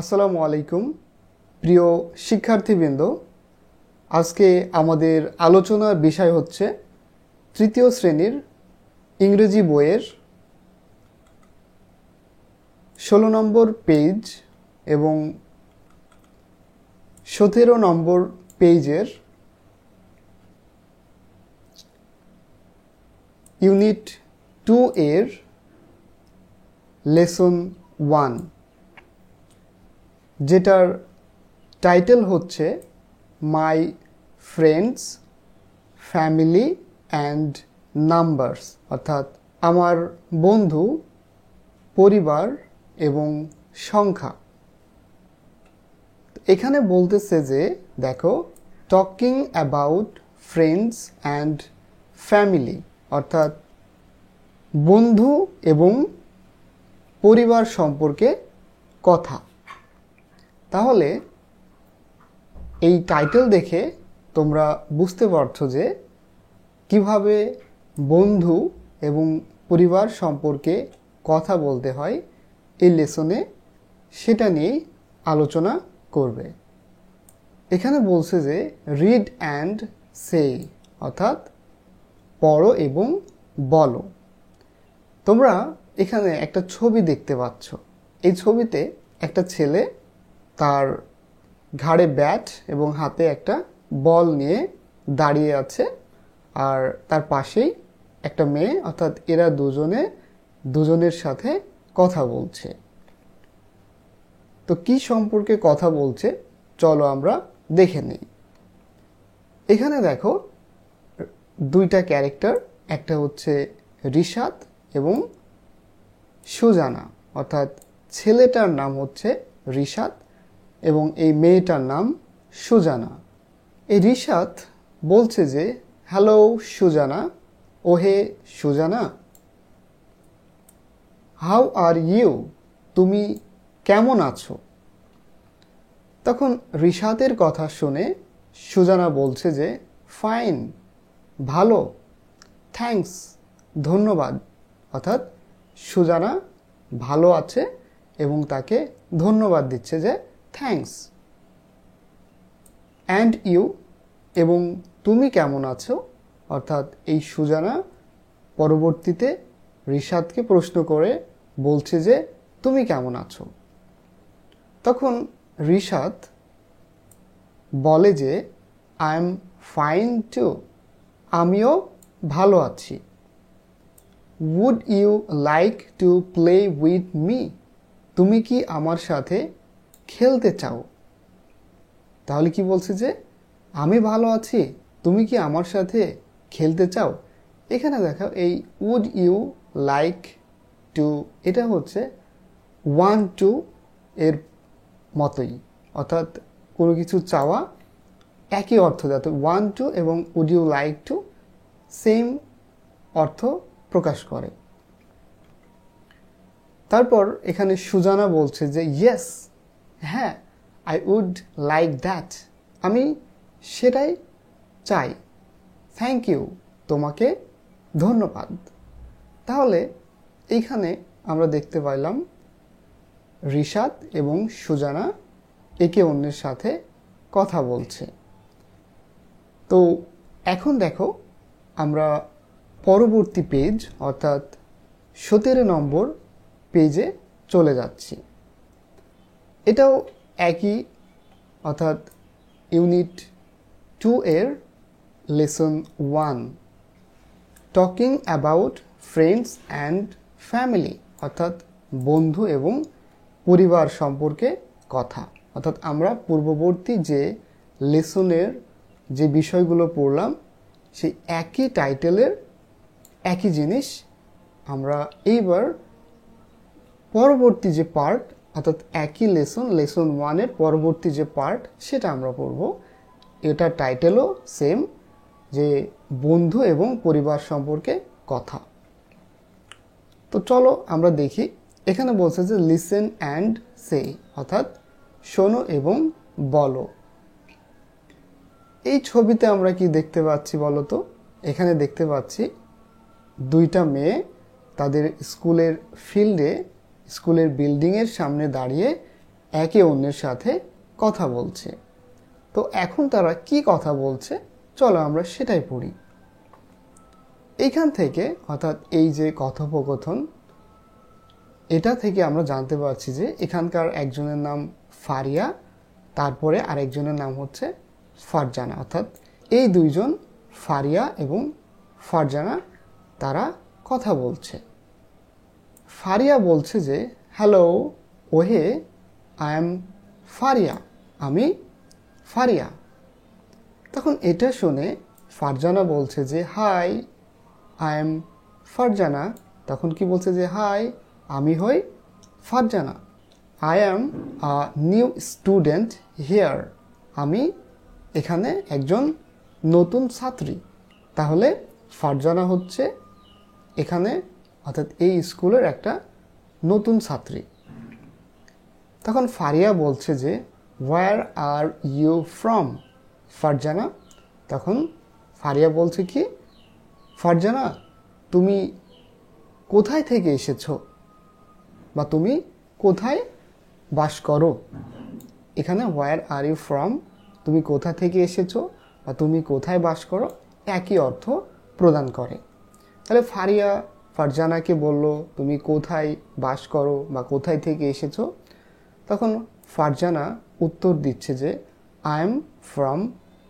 আসসালামু আলাইকুম প্রিয় শিক্ষার্থীবৃন্দ। আজকে আমাদের আলোচনার বিষয় হচ্ছে তৃতীয় শ্রেণীর ইংরেজি বইয়ের 16 নম্বর পেজ এবং 17 নম্বর পেজের ইউনিট 2 এর লেসন 1, যেটার টাইটেল হচ্ছে my friends, family and numbers, অর্থাৎ আমার বন্ধু, পরিবার এবং সংখ্যা। এখানে বলতেছে যে দেখো, talking about friends and family, অর্থাৎ বন্ধু এবং পরিবার সম্পর্কে কথা। তাহলে এই টাইটেল দেখে তোমরা বুঝতে পারছো যে কিভাবে বন্ধু এবং পরিবার সম্পর্কে কথা বলতে হয় এই লেসনে, সেটা নিয়েই আলোচনা করবে। এখানে বলছে যে রিড অ্যান্ড সে, অর্থাৎ পড়ো এবং বলো। তোমরা এখানে একটা ছবি দেখতে পাচ্ছ। এই ছবিতে একটা ছেলে তার ঘাড়ে ব্যাট এবং হাতে একটা বল নিয়ে দাঁড়িয়ে আছে, আর তার পাশেই একটা মেয়ে, অর্থাৎ এরা দুজনের সাথে কথা বলছে। তো কি সম্পর্কে কথা বলছে চলো আমরা দেখে নিই। এখানে দেখো দুইটা ক্যারেক্টার, একটা হচ্ছে রিশাদ এবং সুজানা, অর্থাৎ ছেলেটার নাম হচ্ছে রিশাদ এবং এই মেয়েটার নাম সুজানা। এই রিশাদ বলছে যে হ্যালো সুজানা, ওহে সুজানা, হাউ আর ইউ, তুমি কেমন আছো? তখন রিশাদের কথা শুনে সুজানা বলছে যে ফাইন, ভালো, থ্যাঙ্কস, ধন্যবাদ, অর্থাৎ সুজানা ভালো আছে এবং তাকে ধন্যবাদ দিচ্ছে যে থ্যাঙ্কস। অ্যান্ড ইউ, এবং তুমি কেমন আছো? অর্থাৎ এই সুজানা পরবর্তীতে রিশাদকে প্রশ্ন করে বলছে যে তুমি কেমন আছো? তখন রিশাদ বলে যে আই এম ফাইন টু, আমিও ভালো আছি। Would you like to play with me, তুমি কি আমার সাথে খেলতে চাও? তাহলে কি বলছে যে আমি ভালো আছি, তুমি কি আমার সাথে খেলতে চাও? এখানে দেখো এই উড ইউ লাইক টু, এটা হচ্ছে ওয়ান টু এর মতোই, অর্থাৎ কোনো কিছু চাওয়া একই অর্থ দেয়। ওয়ান টু এবং would you like to same অর্থ প্রকাশ করে। তারপর এখানে সুজানা বলছে যে ইয়েস, হ্যাঁ, আই উড লাইক দ্যাট, আমি সেটাই চাই। থ্যাংক ইউ, তোমাকে ধন্যবাদ। তাহলে এইখানে আমরা দেখতে পাইলাম রিশাদ এবং সুজানা একে অন্যের সাথে কথা বলছে। তো এখন দেখো আমরা পরবর্তী পেজ, অর্থাৎ 17 নম্বর পেজে চলে যাচ্ছি। এটাও একই, অর্থাৎ ইউনিট 2 এর lesson 1, talking about friends and family, অর্থাৎ বন্ধু এবং পরিবার সম্পর্কে কথা। অর্থাৎ আমরা পূর্ববর্তী যে লেসনের যে বিষয়গুলো পড়লাম সেই একই টাইটেলের একই জিনিস আমরা এইবার পরবর্তী যে পার্ট, অর্থাৎ একই লেসন 1 এর পরবর্তী যে পার্ট সেটা আমরা পড়ব। এটার টাইটেলও সেম, যে বন্ধু এবং পরিবার সম্পর্কে কথা। তো চলো আমরা দেখি। এখানে বলছে যে লিসেন অ্যান্ড সে, অর্থাৎ শোনো এবং বলো। এই ছবিতে আমরা কি দেখতে পাচ্ছি বলো তো? এখানে দেখতে পাচ্ছি দুইটা মেয়ে তাদের স্কুলের ফিল্ডে, স্কুলের বিল্ডিংয়ের সামনে দাঁড়িয়ে একে অন্যের সাথে কথা বলছে। তো এখন তারা কি কথা বলছে চলো আমরা সেটাই পড়ি। এইখান থেকে অর্থাৎ এই যে কথোপকথন, এটা থেকে আমরা জানতে পারছি যে এখানকার একজনের নাম ফারিয়া, তারপরে আরেকজনের নাম হচ্ছে ফারজানা। অর্থাৎ এই দুইজন ফারিয়া এবং ফারজানা তারা কথা বলছে। ফারিয়া বলছে যে হ্যালো ওহে, আই এম ফারিয়া, আমি ফারিয়া। তখন এটা শুনে ফারজানা বলছে যে হাই, আই এম ফারজানা। তখন কি বলছে যে হাই, আমি হই Farzana. I am a new student here, আমি এখানে একজন নতুন ছাত্রী। তাহলে ফারজানা হচ্ছে এখানে অর্থাৎ এই স্কুলের একটা নতুন ছাত্রী। তখন ফারিয়া বলছে যে হোয়ার আর ইউ ফ্রম ফারজানা। তখন ফারিয়া বলছে কি, ফারজানা তুমি কোথায় থেকে এসেছো বা তুমি কোথায় বাস করো। এখানে হোয়ার আর ইউ ফ্রম, তুমি কোথা থেকে এসেছো বা তুমি কোথায় বাস করো, একই অর্থ প্রদান করে। তাহলে ফারিয়া ফারজানাকে বলল তুমি কোথায় বাস করো বা কোথায় থেকে এসেছো। তখন ফারজানা উত্তর দিচ্ছে যে আই এম ফ্রম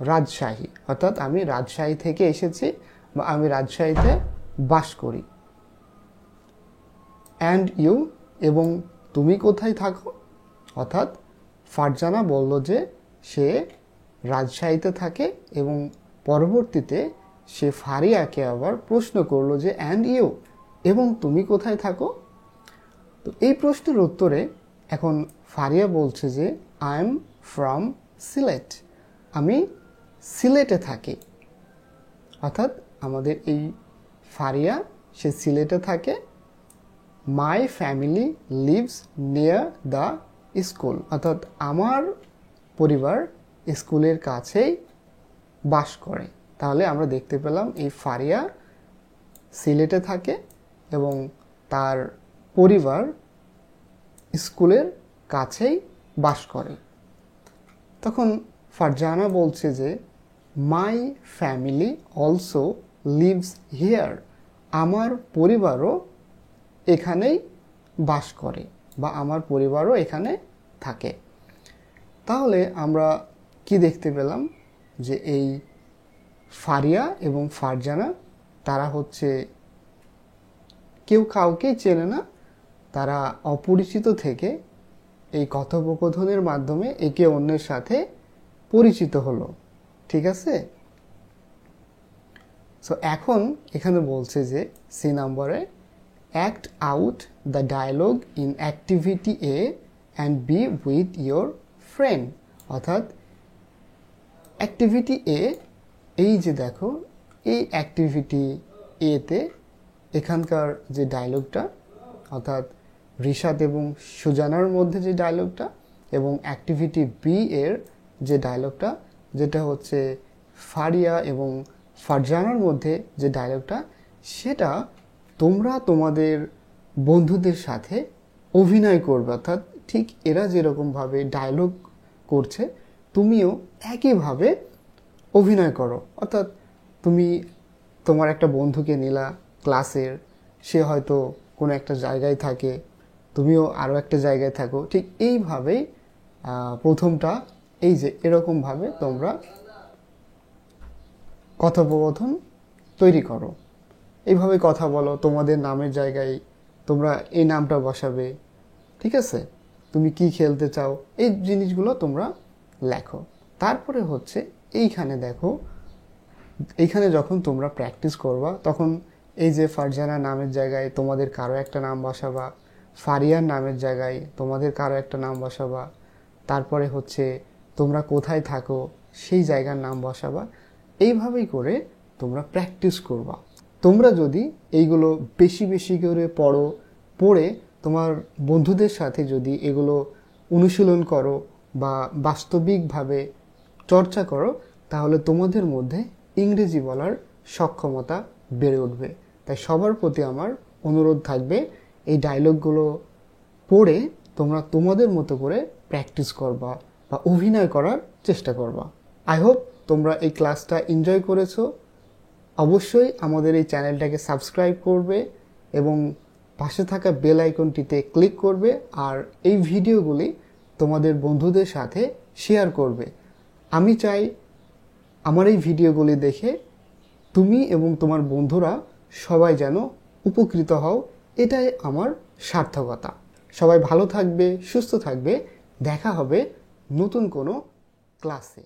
রাজশাহী, অর্থাৎ আমি রাজশাহী থেকে এসেছি বা আমি রাজশাহীতে বাস করি। অ্যান্ড ইউ, এবং তুমি কোথায় থাকো। অর্থাৎ ফারজানা বলল যে সে রাজশাহীতে থাকে এবং পরবর্তীতে সে ফারিয়াকে আবার প্রশ্ন করলো যে অ্যান্ড ইউ, এবং তুমি কোথায় থাকো। তো এই প্রশ্নের উত্তরে এখন ফারিয়া বলছে যে আই এম ফ্রম সিলেট, আমি সিলেটে থাকি। অর্থাৎ আমাদের এই ফারিয়া সে সিলেটে থাকে। My family lives near the school, অর্থাৎ আমার পরিবার স্কুলের কাছেই বাস করে। তাহলে আমরা দেখতে পেলাম এই ফারিয়া সিলেটে থাকে এবং তার পরিবার স্কুলের কাছেই বাস করে। তখন ফারজানা বলছে যে my family also lives here, আমার পরিবারও এখানেই বাস করে বা আমার পরিবারও এখানে থাকে। তাহলে আমরা কি দেখতে পেলাম যে এই ফারিয়া এবং ফারজানা তারা হচ্ছে কেউ কাউকেই চেনে না, তারা অপরিচিত থেকে এই কথোপকথনের মাধ্যমে একে অন্যের সাথে পরিচিত হলো। ঠিক আছে। সো এখন এখানে বলছে যে সি নম্বরে act out the dialogue in activity A and B with your friend. অর্থাৎ অ্যাক্টিভিটি এ, এই যে দেখো এই অ্যাক্টিভিটি এতে এখানকার যে ডায়লগটা অর্থাৎ রিশাদ এবং সুজানার মধ্যে যে ডায়লগটা এবং অ্যাক্টিভিটি বি এর যে ডায়লগটা যেটা হচ্ছে ফারিয়া এবং ফারজানার মধ্যে যে ডায়লগটা, সেটা তোমরা তোমাদের বন্ধুদের সাথে অভিনয় করবে। অর্থাৎ ঠিক এরা যেরকমভাবে ডায়লগ করছে তুমিও একইভাবে অভিনয় করো। অর্থাৎ তুমি তোমার একটা বন্ধুকে নিলা ক্লাসের, সে হয়তো কোনো একটা জায়গায় থাকে, তুমিও আরও একটা জায়গায় থাকো, ঠিক এইভাবেই প্রথমটা এই যে এরকমভাবে তোমরা কথোপকথন তৈরি করো। এইভাবে কথা বলো, তোমাদের নামের জায়গায় তোমরা এই নামটা বসাবে। ঠিক আছে, তুমি কি খেলতে চাও এই জিনিসগুলো তোমরা লেখো। তারপরে হচ্ছে এইখানে দেখো, এইখানে যখন তোমরা প্র্যাকটিস করবা তখন এই যে ফারজানা নামের জায়গায় তোমাদের কারো একটা নাম বসাবা, ফারিয়ার নামের জায়গায় তোমাদের কারো একটা নাম বসাবা, তারপরে হচ্ছে তোমরা কোথায় থাকো সেই জায়গার নাম বসাবা। এইভাবেই করে তোমরা প্র্যাকটিস করবা। তোমরা যদি এইগুলো বেশি বেশি করে পড়ে তোমার বন্ধুদের সাথে যদি এগুলো অনুশীলন করো বা বাস্তবিকভাবে চর্চা করো, তাহলে তোমাদের মধ্যে ইংরেজি বলার সক্ষমতা বেড়ে উঠবে। তাই সবার প্রতি আমার অনুরোধ থাকবে এই ডায়লগগুলো পড়ে তোমরা তোমাদের মতো করে প্র্যাকটিস করবা বা অভিনয় করার চেষ্টা করবা। আই হোপ তোমরা এই ক্লাসটা এনজয় করেছো। অবশ্যই আমাদের এই চ্যানেলটাকে সাবস্ক্রাইব করবে এবং পাশে থাকা বেল আইকনটিতে ক্লিক করবে আর এই ভিডিওগুলি তোমাদের বন্ধুদের সাথে শেয়ার করবে। আমি চাই আমার এই ভিডিওগুলি দেখে তুমি এবং তোমার বন্ধুরা সবাই যেন উপকৃত হও, এটাই আমার সার্থকতা। সবাই ভালো থাকবে, সুস্থ থাকবে। দেখা হবে নতুন কোনো ক্লাসে।